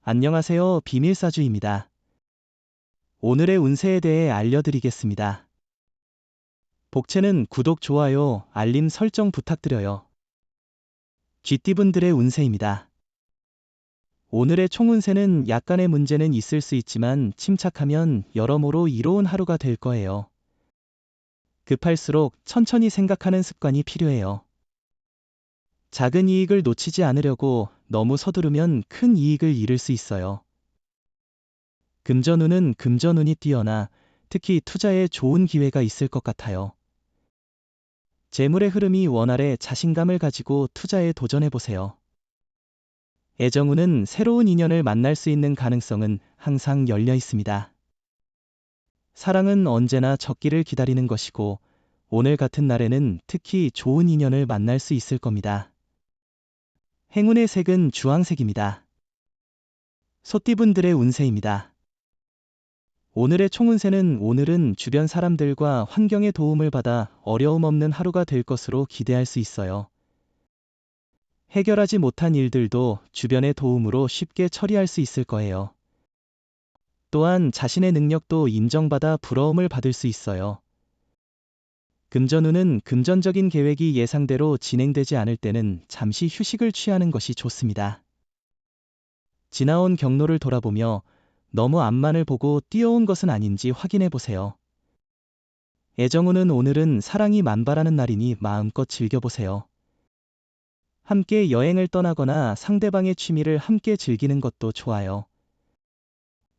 안녕하세요. 비밀사주입니다. 오늘의 운세에 대해 알려드리겠습니다. 복채는 구독, 좋아요, 알림 설정 부탁드려요. 쥐띠분들의 운세입니다. 오늘의 총운세는 약간의 문제는 있을 수 있지만 침착하면 여러모로 이로운 하루가 될 거예요. 급할수록 천천히 생각하는 습관이 필요해요. 작은 이익을 놓치지 않으려고 너무 서두르면 큰 이익을 잃을 수 있어요. 금전운은 금전운이 뛰어나 특히 투자에 좋은 기회가 있을 것 같아요. 재물의 흐름이 원활해 자신감을 가지고 투자에 도전해보세요. 애정운은 새로운 인연을 만날 수 있는 가능성은 항상 열려 있습니다. 사랑은 언제나 적기를 기다리는 것이고 오늘 같은 날에는 특히 좋은 인연을 만날 수 있을 겁니다. 행운의 색은 주황색입니다. 소띠분들의 운세입니다. 오늘의 총운세는 오늘은 주변 사람들과 환경의 도움을 받아 어려움 없는 하루가 될 것으로 기대할 수 있어요. 해결하지 못한 일들도 주변의 도움으로 쉽게 처리할 수 있을 거예요. 또한 자신의 능력도 인정받아 부러움을 받을 수 있어요. 금전운은 금전적인 계획이 예상대로 진행되지 않을 때는 잠시 휴식을 취하는 것이 좋습니다. 지나온 경로를 돌아보며 너무 앞만을 보고 뛰어온 것은 아닌지 확인해 보세요. 애정운은 오늘은 사랑이 만발하는 날이니 마음껏 즐겨보세요. 함께 여행을 떠나거나 상대방의 취미를 함께 즐기는 것도 좋아요.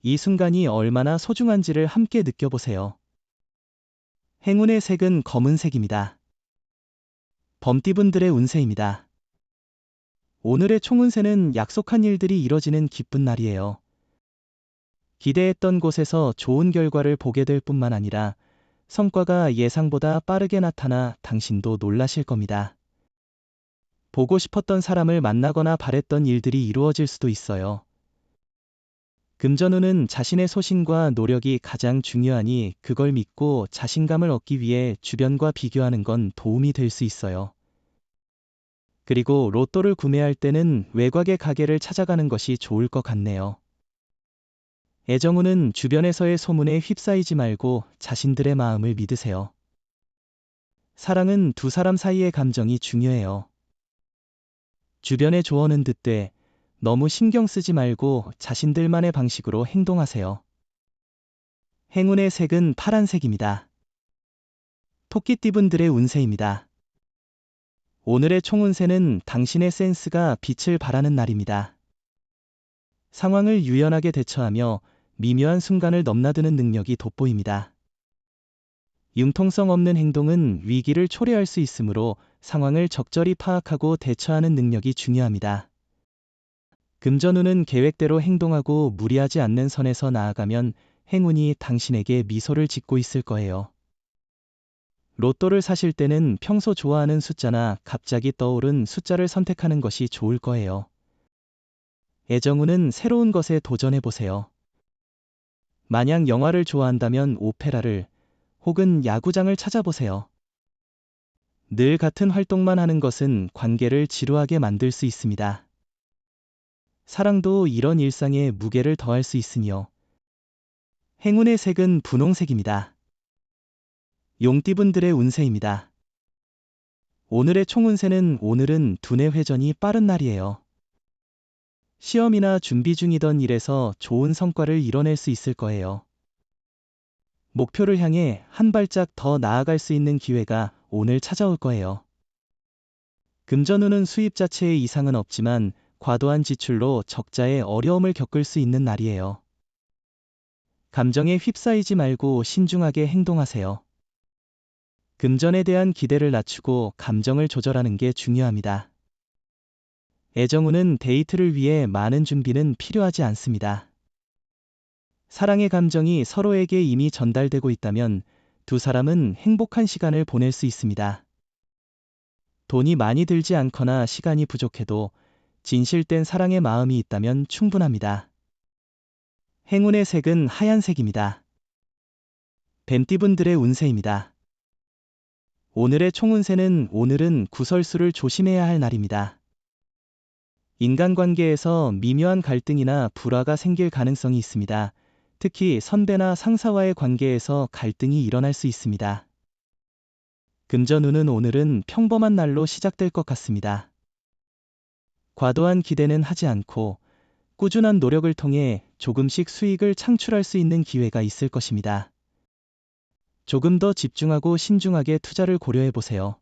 이 순간이 얼마나 소중한지를 함께 느껴보세요. 행운의 색은 검은색입니다. 범띠분들의 운세입니다. 오늘의 총운세는 약속한 일들이 이뤄지는 기쁜 날이에요. 기대했던 곳에서 좋은 결과를 보게 될 뿐만 아니라 성과가 예상보다 빠르게 나타나 당신도 놀라실 겁니다. 보고 싶었던 사람을 만나거나 바랬던 일들이 이루어질 수도 있어요. 금전운은 자신의 소신과 노력이 가장 중요하니 그걸 믿고 자신감을 얻기 위해 주변과 비교하는 건 도움이 될 수 있어요. 그리고 로또를 구매할 때는 외곽의 가게를 찾아가는 것이 좋을 것 같네요. 애정운은 주변에서의 소문에 휩싸이지 말고 자신들의 마음을 믿으세요. 사랑은 두 사람 사이의 감정이 중요해요. 주변의 조언은 듣되 너무 신경 쓰지 말고 자신들만의 방식으로 행동하세요. 행운의 색은 파란색입니다. 토끼띠분들의 운세입니다. 오늘의 총운세는 당신의 센스가 빛을 발하는 날입니다. 상황을 유연하게 대처하며 미묘한 순간을 넘나드는 능력이 돋보입니다. 융통성 없는 행동은 위기를 초래할 수 있으므로 상황을 적절히 파악하고 대처하는 능력이 중요합니다. 금전운은 계획대로 행동하고 무리하지 않는 선에서 나아가면 행운이 당신에게 미소를 짓고 있을 거예요. 로또를 사실 때는 평소 좋아하는 숫자나 갑자기 떠오른 숫자를 선택하는 것이 좋을 거예요. 애정운은 새로운 것에 도전해보세요. 만약 영화를 좋아한다면 오페라를 혹은 야구장을 찾아보세요. 늘 같은 활동만 하는 것은 관계를 지루하게 만들 수 있습니다. 사랑도 이런 일상에 무게를 더할 수 있으니요. 행운의 색은 분홍색입니다. 용띠분들의 운세입니다. 오늘의 총운세는 오늘은 두뇌 회전이 빠른 날이에요. 시험이나 준비 중이던 일에서 좋은 성과를 이뤄낼 수 있을 거예요. 목표를 향해 한 발짝 더 나아갈 수 있는 기회가 오늘 찾아올 거예요. 금전운은 수입 자체에 이상은 없지만 과도한 지출로 적자의 어려움을 겪을 수 있는 날이에요. 감정에 휩싸이지 말고 신중하게 행동하세요. 금전에 대한 기대를 낮추고 감정을 조절하는 게 중요합니다. 애정운은 데이트를 위해 많은 준비는 필요하지 않습니다. 사랑의 감정이 서로에게 이미 전달되고 있다면 두 사람은 행복한 시간을 보낼 수 있습니다. 돈이 많이 들지 않거나 시간이 부족해도 진실된 사랑의 마음이 있다면 충분합니다. 행운의 색은 하얀색입니다. 뱀띠분들의 운세입니다. 오늘의 총운세는 오늘은 구설수를 조심해야 할 날입니다. 인간관계에서 미묘한 갈등이나 불화가 생길 가능성이 있습니다. 특히 선배나 상사와의 관계에서 갈등이 일어날 수 있습니다. 금전운은 오늘은 평범한 날로 시작될 것 같습니다. 과도한 기대는 하지 않고 꾸준한 노력을 통해 조금씩 수익을 창출할 수 있는 기회가 있을 것입니다. 조금 더 집중하고 신중하게 투자를 고려해 보세요.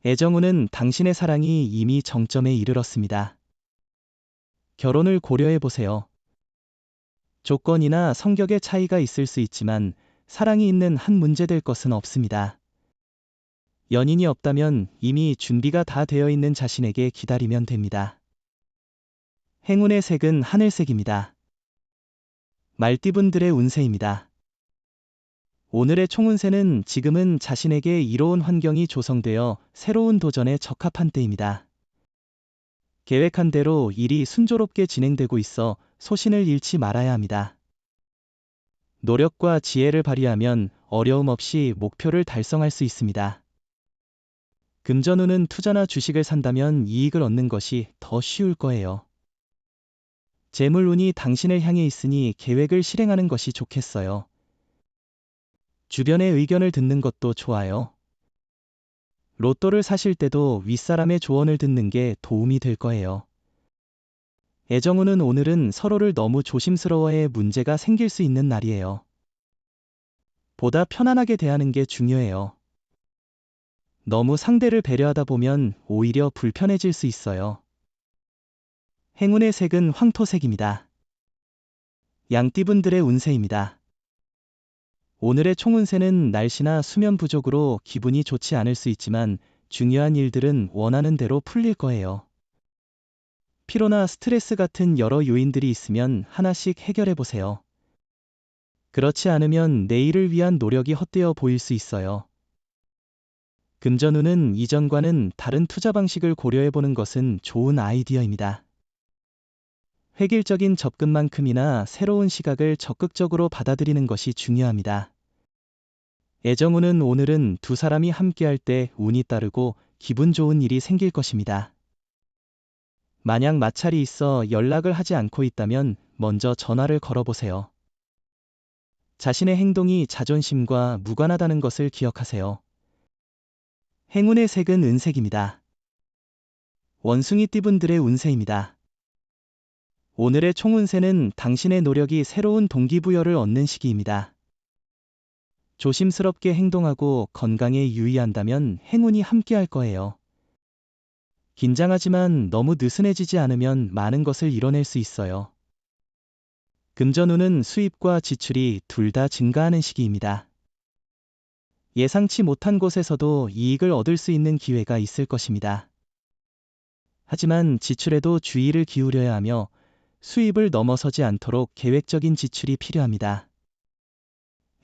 애정운은 당신의 사랑이 이미 정점에 이르렀습니다. 결혼을 고려해 보세요. 조건이나 성격의 차이가 있을 수 있지만 사랑이 있는 한 문제될 것은 없습니다. 연인이 없다면 이미 준비가 다 되어 있는 자신에게 기다리면 됩니다. 행운의 색은 하늘색입니다. 말띠분들의 운세입니다. 오늘의 총운세는 지금은 자신에게 이로운 환경이 조성되어 새로운 도전에 적합한 때입니다. 계획한 대로 일이 순조롭게 진행되고 있어 소신을 잃지 말아야 합니다. 노력과 지혜를 발휘하면 어려움 없이 목표를 달성할 수 있습니다. 금전운은 투자나 주식을 산다면 이익을 얻는 것이 더 쉬울 거예요. 재물운이 당신을 향해 있으니 계획을 실행하는 것이 좋겠어요. 주변의 의견을 듣는 것도 좋아요. 로또를 사실 때도 윗사람의 조언을 듣는 게 도움이 될 거예요. 애정운은 오늘은 서로를 너무 조심스러워해 문제가 생길 수 있는 날이에요. 보다 편안하게 대하는 게 중요해요. 너무 상대를 배려하다 보면 오히려 불편해질 수 있어요. 행운의 색은 황토색입니다. 양띠분들의 운세입니다. 오늘의 총운세는 날씨나 수면 부족으로 기분이 좋지 않을 수 있지만 중요한 일들은 원하는 대로 풀릴 거예요. 피로나 스트레스 같은 여러 요인들이 있으면 하나씩 해결해 보세요. 그렇지 않으면 내일을 위한 노력이 헛되어 보일 수 있어요. 금전운은 이전과는 다른 투자 방식을 고려해 보는 것은 좋은 아이디어입니다. 획일적인 접근만큼이나 새로운 시각을 적극적으로 받아들이는 것이 중요합니다. 애정운은 오늘은 두 사람이 함께할 때 운이 따르고 기분 좋은 일이 생길 것입니다. 만약 마찰이 있어 연락을 하지 않고 있다면 먼저 전화를 걸어보세요. 자신의 행동이 자존심과 무관하다는 것을 기억하세요. 행운의 색은 은색입니다. 원숭이띠분들의 운세입니다. 오늘의 총운세는 당신의 노력이 새로운 동기부여를 얻는 시기입니다. 조심스럽게 행동하고 건강에 유의한다면 행운이 함께할 거예요. 긴장하지만 너무 느슨해지지 않으면 많은 것을 이뤄낼 수 있어요. 금전운은 수입과 지출이 둘 다 증가하는 시기입니다. 예상치 못한 곳에서도 이익을 얻을 수 있는 기회가 있을 것입니다. 하지만 지출에도 주의를 기울여야 하며 수입을 넘어서지 않도록 계획적인 지출이 필요합니다.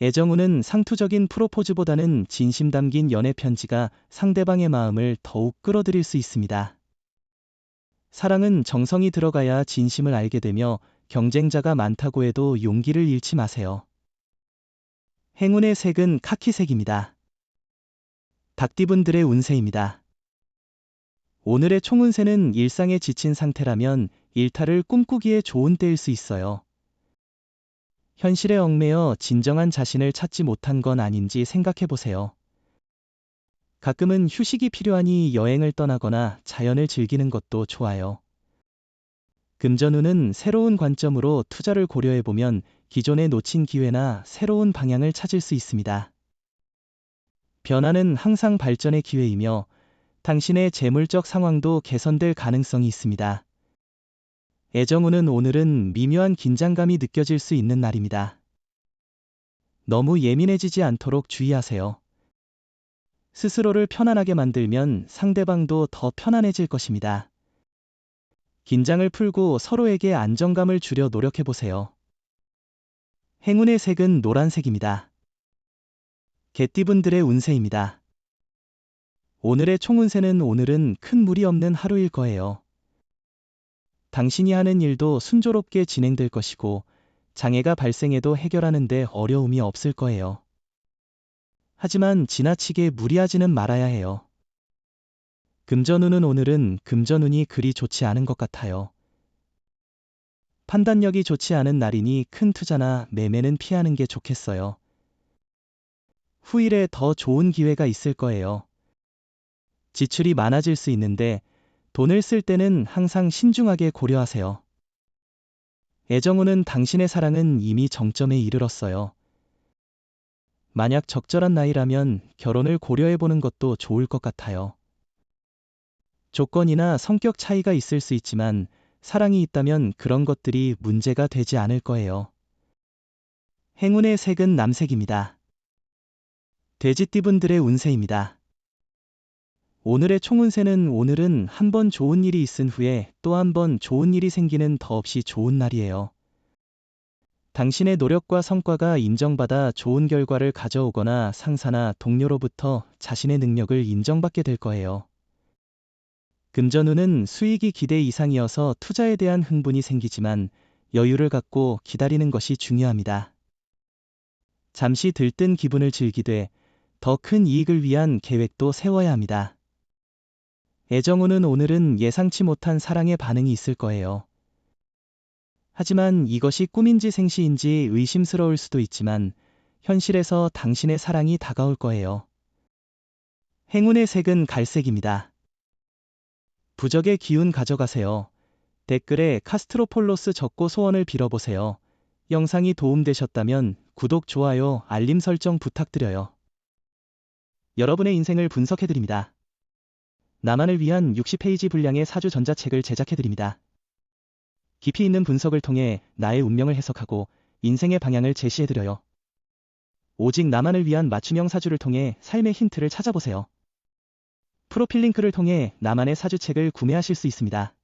애정운은 상투적인 프로포즈보다는 진심 담긴 연애 편지가 상대방의 마음을 더욱 끌어들일 수 있습니다. 사랑은 정성이 들어가야 진심을 알게 되며 경쟁자가 많다고 해도 용기를 잃지 마세요. 행운의 색은 카키색입니다. 닭띠분들의 운세입니다. 오늘의 총운세는 일상에 지친 상태라면 일탈을 꿈꾸기에 좋은 때일 수 있어요. 현실에 얽매여 진정한 자신을 찾지 못한 건 아닌지 생각해 보세요. 가끔은 휴식이 필요하니 여행을 떠나거나 자연을 즐기는 것도 좋아요. 금전운은 새로운 관점으로 투자를 고려해 보면 기존에 놓친 기회나 새로운 방향을 찾을 수 있습니다. 변화는 항상 발전의 기회이며 당신의 재물적 상황도 개선될 가능성이 있습니다. 애정운은 오늘은 미묘한 긴장감이 느껴질 수 있는 날입니다. 너무 예민해지지 않도록 주의하세요. 스스로를 편안하게 만들면 상대방도 더 편안해질 것입니다. 긴장을 풀고 서로에게 안정감을 주려 노력해보세요. 행운의 색은 노란색입니다. 개띠분들의 운세입니다. 오늘의 총운세는 오늘은 큰 무리 없는 하루일 거예요. 당신이 하는 일도 순조롭게 진행될 것이고 장애가 발생해도 해결하는 데 어려움이 없을 거예요. 하지만 지나치게 무리하지는 말아야 해요. 금전운은 오늘은 금전운이 그리 좋지 않은 것 같아요. 판단력이 좋지 않은 날이니 큰 투자나 매매는 피하는 게 좋겠어요. 후일에 더 좋은 기회가 있을 거예요. 지출이 많아질 수 있는데 돈을 쓸 때는 항상 신중하게 고려하세요. 애정운은 당신의 사랑은 이미 정점에 이르렀어요. 만약 적절한 나이라면 결혼을 고려해보는 것도 좋을 것 같아요. 조건이나 성격 차이가 있을 수 있지만 사랑이 있다면 그런 것들이 문제가 되지 않을 거예요. 행운의 색은 남색입니다. 돼지띠분들의 운세입니다. 오늘의 총운세는 오늘은 한 번 좋은 일이 있은 후에 또 한 번 좋은 일이 생기는 더없이 좋은 날이에요. 당신의 노력과 성과가 인정받아 좋은 결과를 가져오거나 상사나 동료로부터 자신의 능력을 인정받게 될 거예요. 금전운은 수익이 기대 이상이어서 투자에 대한 흥분이 생기지만 여유를 갖고 기다리는 것이 중요합니다. 잠시 들뜬 기분을 즐기되 더 큰 이익을 위한 계획도 세워야 합니다. 애정운은 오늘은 예상치 못한 사랑의 반응이 있을 거예요. 하지만 이것이 꿈인지 생시인지 의심스러울 수도 있지만 현실에서 당신의 사랑이 다가올 거예요. 행운의 색은 갈색입니다. 부적의 기운 가져가세요. 댓글에 카스트로폴로스 적고 소원을 빌어보세요. 영상이 도움되셨다면 구독, 좋아요, 알림 설정 부탁드려요. 여러분의 인생을 분석해드립니다. 나만을 위한 60페이지 분량의 사주 전자책을 제작해드립니다. 깊이 있는 분석을 통해 나의 운명을 해석하고 인생의 방향을 제시해드려요. 오직 나만을 위한 맞춤형 사주를 통해 삶의 힌트를 찾아보세요. 프로필 링크를 통해 나만의 사주책을 구매하실 수 있습니다.